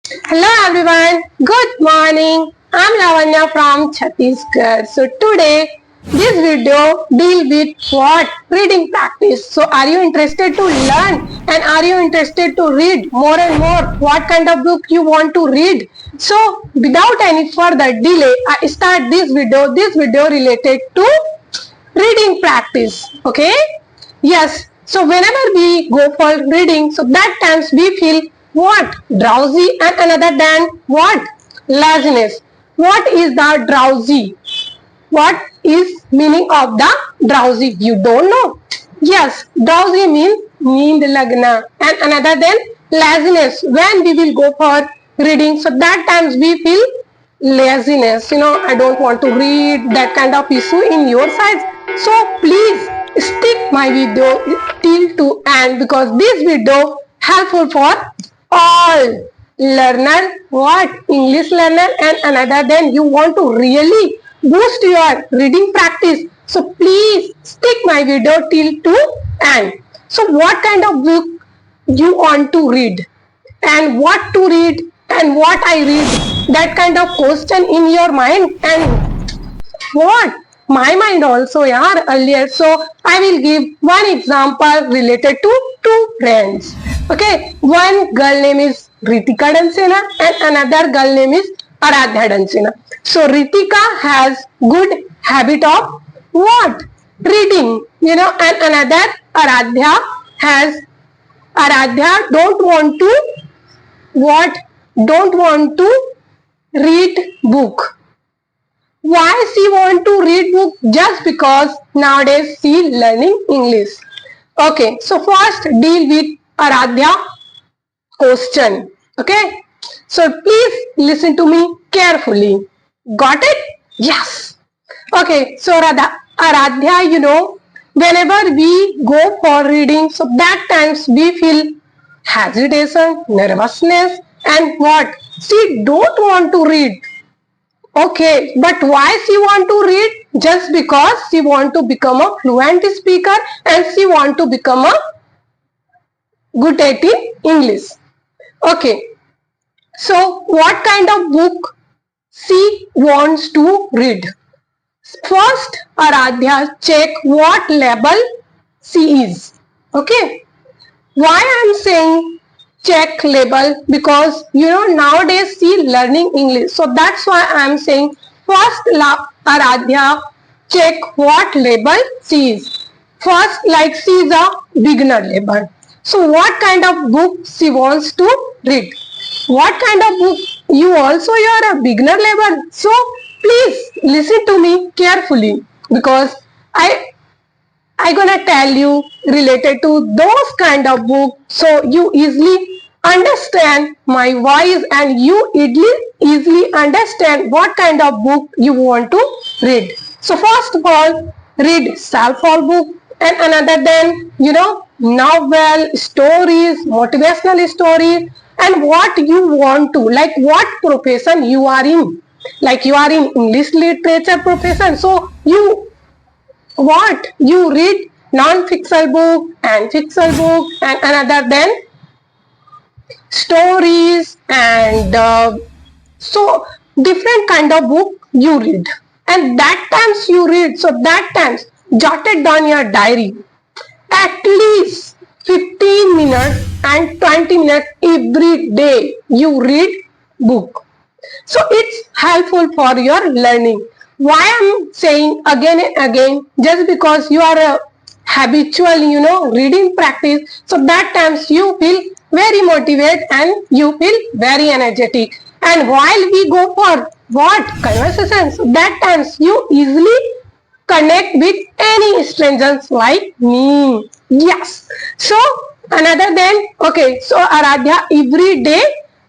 Hello everyone, good morning. I'm Lavanya from Chhattisgarh. So today this video deal with what? Reading practice. So are you interested to learn and are you interested to read more and more? What kind of book you want to read? So without any further delay, I start this video. This video related to reading practice. Okay? Yes. So whenever we go for reading, so that times we feel what? Drowsy and another than what? Laziness. What is the drowsy? What is meaning of the drowsy? You don't know? Yes, drowsy means need lagna and another than laziness. When we will go for reading, so that times we feel laziness. I don't want to read, that kind of issue in your side. So please stick my video till to end because this video helpful for all learner, what English learner and another then you want to really boost your reading practice. So please stick my video till to end. So what kind of book you want to read and what to read and what I read, that kind of question in your mind and what my mind also earlier. So I will give one example related to two friends. Okay, one girl name is Ritika Dansena and another girl name is Aradhya Dansena. So Ritika has good habit of what? Reading, and another Aradhya don't want to what? Don't want to read book. Why she want to read book? Just because nowadays she learning English. Okay, so first deal with Aradhya question. Okay, so please listen to me carefully. Got it? Yes. Okay, so Aradhya, whenever we go for reading, so that times we feel hesitation, nervousness, and what? She don't want to read. Okay, but why she want to read? Just because she want to become a fluent speaker and she want to become a good at English. Okay, so what kind of book she wants to read? First, Aradhya check what level she is. Okay, why I'm saying check level? Because nowadays she learning English, so that's why I'm saying first Aradhya check what level she is. First, like she is a beginner level. So what kind of book she wants to read? What kind of book? You also are a beginner level. So please listen to me carefully because I gonna tell you related to those kind of book so you easily understand my voice and you easily understand what kind of book you want to read. So first of all, read self-help book and another then novel, stories, motivational stories and what you want to, like what profession you are in. Like you are in English literature profession, so you read non-fictional book and fictional book and another then stories and so different kind of book you read and that times you read, so that times jotted down your diary at least 15 minutes and 20 minutes every day you read book. So it's helpful for your learning. Why I'm saying again and again, just because you are a habitual, reading practice, so that times you feel very motivated and you feel very energetic. And while we go for what conversations, that times you easily connect with any strangers like me. Yes. So another then, okay, so Aradhya every day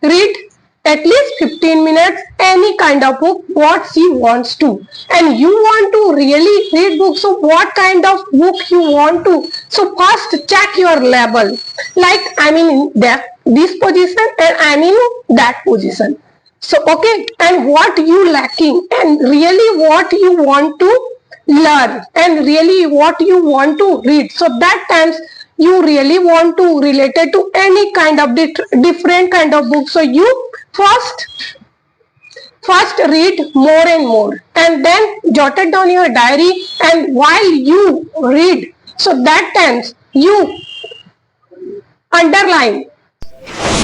read at least 15 minutes any kind of book what she wants to, and you want to really read books, so what kind of book you want to. So first check your level, like I'm in this position and I'm in that position. So okay, and what you lacking and really what you want to learn and really what you want to read. So that times you really want to relate it to any kind of different kind of book. So you First read more and more, and then jot it down your diary, and while you read, so that times you underline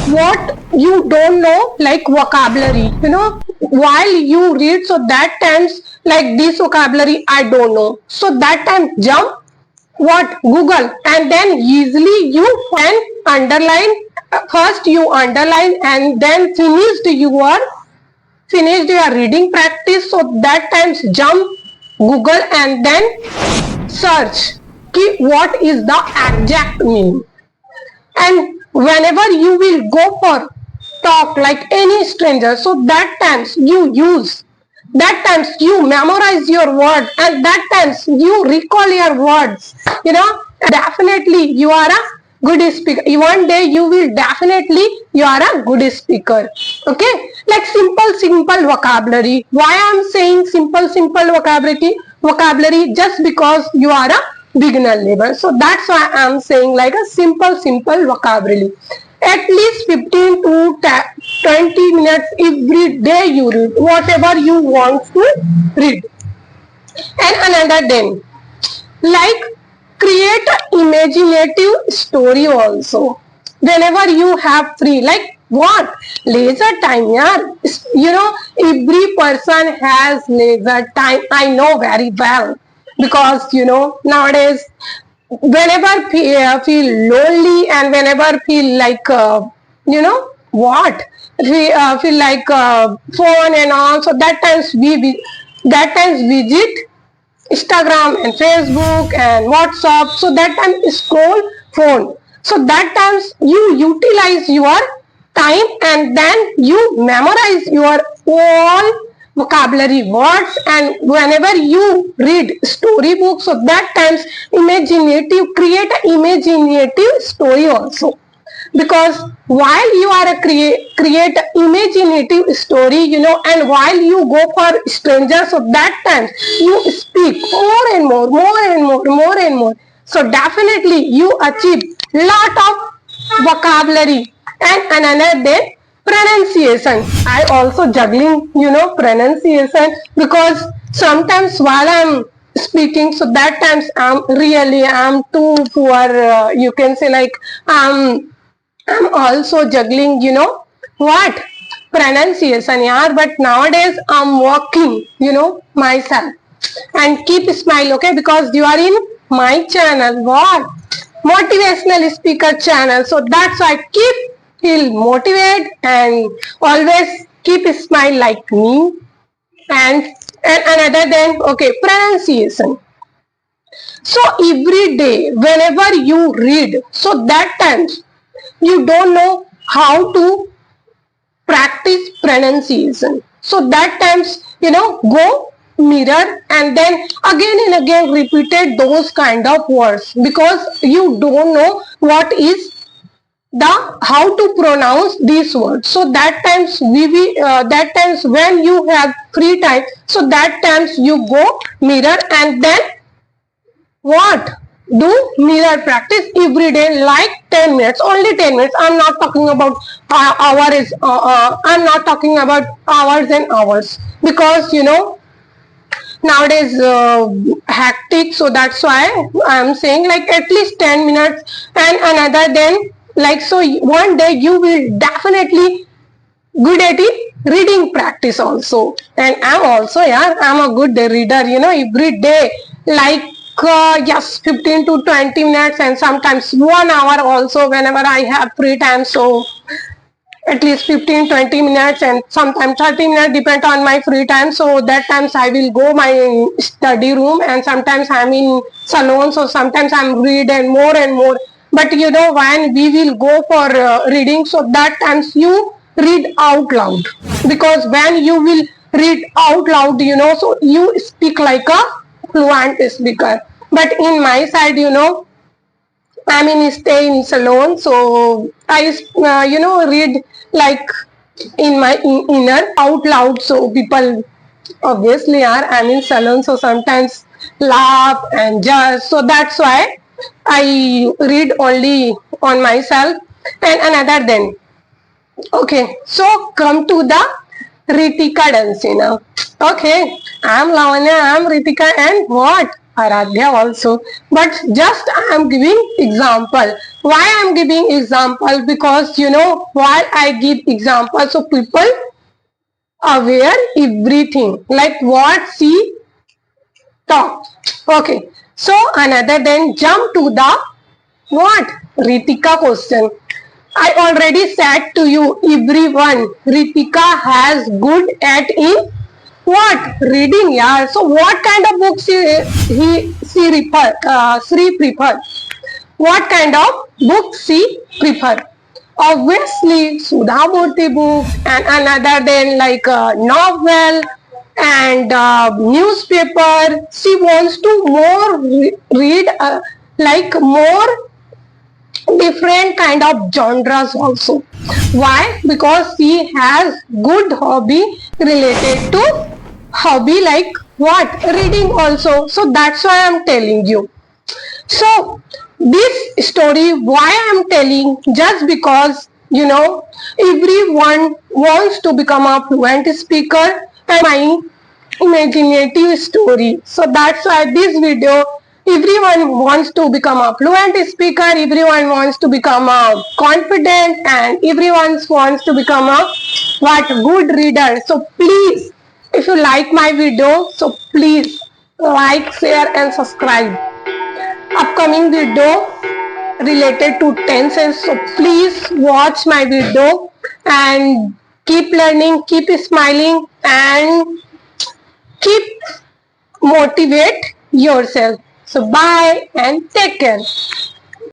what you don't know, like vocabulary, while you read, so that times like this vocabulary I don't know, so that time jump what Google, and then easily you can underline. First you underline and then finished your reading practice, so that times jump Google and then search what is the exact meaning. And whenever you will go for talk like any stranger, so that times you memorize your word, and that times you recall your words, definitely you are a good speaker. One day you will definitely you are a good speaker. Okay, like simple vocabulary. Why I am saying simple vocabulary? Just because you are a beginner level, so that's why I am saying like a simple vocabulary. At least 15 to 20 minutes every day you read whatever you want to read. And another then, like create an imaginative story also. Whenever you have free, like what? Leisure time, yeah. Every person has leisure time. I know very well, because nowadays whenever feel lonely, and whenever feel like what feel like phone and all, so that times visit Instagram and Facebook and WhatsApp, so that time scroll phone, so that times you utilize your time, and then you memorize your all vocabulary words. And whenever you read storybook, so that times create an imaginative story also, because while you are create imaginative story, and while you go for strangers, so that time you speak more and more, so definitely you achieve lot of vocabulary. And another day, pronunciation. I also juggling pronunciation, because sometimes while I'm speaking, so that times I'm too poor, you can say, like I'm also juggling, what? Pronunciation, yeah. But nowadays I'm working, myself. And keep smile, okay? Because you are in my channel, what? Motivational speaker channel. So that's why feel motivated and always keep smile like me. And another then, okay, pronunciation. So every day, whenever you read, so that times you don't know how to practice pronunciation. So that times, go mirror and then again and again repeated those kind of words, because you don't know what is how to pronounce these words. So that times that times when you have free time, so that times you go mirror, and then what? Do mirror practice every day, like 10 minutes, only 10 minutes. I'm not talking about hours, I'm not talking about hours and hours, because nowadays hectic, so that's why I'm saying like at least 10 minutes. And another then, like, so one day you will definitely good at it reading practice also. And I'm also, yeah, I'm a good reader, every day, like yes, 15 to 20 minutes, and sometimes 1 hour also whenever I have free time. So at least 15-20 minutes, and sometimes 30 minutes, depend on my free time. So that times I will go my study room, and sometimes I'm in salon, so sometimes I'm read and more. But when we will go for reading, so that times you read out loud, because when you will read out loud, so you speak like a fluent speaker. But in my side, I'm in stay in salon, so I read like in my inner out loud, so people obviously are, I'm in salon, so sometimes laugh and judge, so that's why I read only on myself. And another then, Okay, so come to the Ritika dancing now. Okay, I am Lavanya, I am Ritika, and what? Aradhya also. But just I am giving example. Why I am giving example? Because you know why I give example, so people aware everything like what see talk. Okay, so another then jump to the what? Ritika question. I already said to you, everyone, Ritika has good at in what? Reading, yeah. So what kind of books she prefer? What kind of books she prefer? Obviously, Sudha Murthy book and another then like a novel and newspaper. She wants to more read like more different kind of genres also. Why? Because she has good hobby related to hobby like what? Reading also. So that's why I'm telling you. So this story why I'm telling just because you know everyone wants to become a fluent speaker and my imaginative story. So that's why this video everyone wants to become a fluent speaker, everyone wants to become a confident and everyone wants to become a what good reader. So please if you like my video so please like, share and subscribe upcoming video related to tenses. So please watch my video and keep learning, keep smiling and keep motivate yourself. So bye and take care.